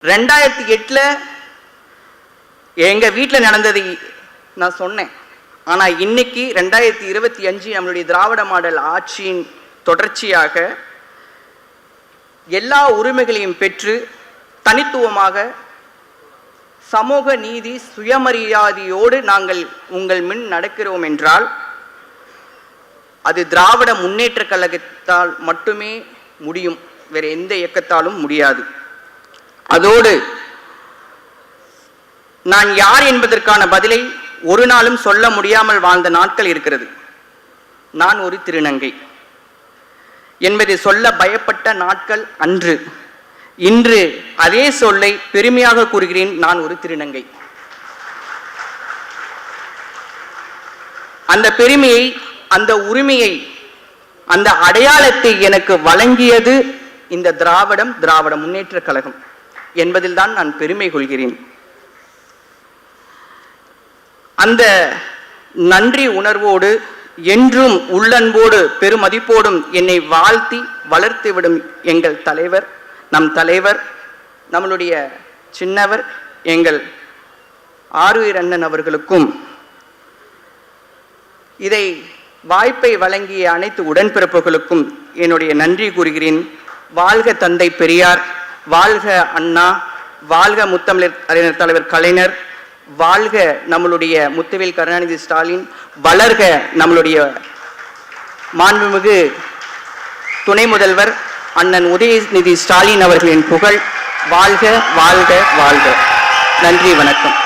2008 எங்க வீட்டில் நடந்ததை நான் சொன்னேன். ஆனா இன்னைக்கு 2025 நம்மளுடைய திராவிட மாடல் ஆட்சியின் தொடர்ச்சியாக எல்லா உரிமைகளையும் பெற்று தனித்துவமாக சமூக நீதி சுயமரியாதையோடு நாங்கள் உங்கள் முன் நடக்கிறோம் என்றால் அது திராவிட முன்னேற்ற கழகத்தால் மட்டுமே முடியும், வேற எந்த இயக்கத்தாலும் முடியாது. அதோடு நான் யார் என்பதற்கான பதிலை ஒரு நாளும் சொல்ல முடியாமல் வாழ்ந்த நாட்கள் இருக்கிறது. நான் ஒரு திருநங்கை என்பதை சொல்ல பயப்பட்ட நாட்கள் அன்று. இன்று அதே சொல்லை பெருமையாக கூறுகிறேன், நான் ஒரு திருநங்கை. அந்த பெருமையை, அந்த உரிமையை, அந்த அடையாளத்தை எனக்கு வழங்கியது இந்த திராவிட முன்னேற்ற கழகம் என்பதில் தான் நான் பெருமை கொள்கிறேன். அந்த நன்றி உணர்வோடு என்றும் உள்ளன்போடு பெருமதிப்போடும் என்னை வாழ்த்தி வளர்த்துவிடும் எங்கள் தலைவர், நம் தலைவர், நம்மளுடைய சின்னவர் எங்கள் ஆரூர் அண்ணன் அவர்களுக்கும் இதை வாய்ப்பை வழங்கிய அனைத்து உடன்பிறப்புகளுக்கும் என்னுடைய நன்றி கூறுகிறேன். வாழ்க தந்தை பெரியார், வாழ்க அண்ணா, வாழ்க முத்தமிழர் அறிஞர் தலைவர் கலைஞர், வாழ்க நம்மளுடைய முத்துவேல் கருணாநிதி ஸ்டாலின், வளர்க நம்மளுடைய மாண்புமிகு துணை முதல்வர் அண்ணன் உதயநிதி ஸ்டாலின் அவர்களின் புகழ். வாழ்க வாழ்க வாழ்க. நன்றி, வணக்கம்.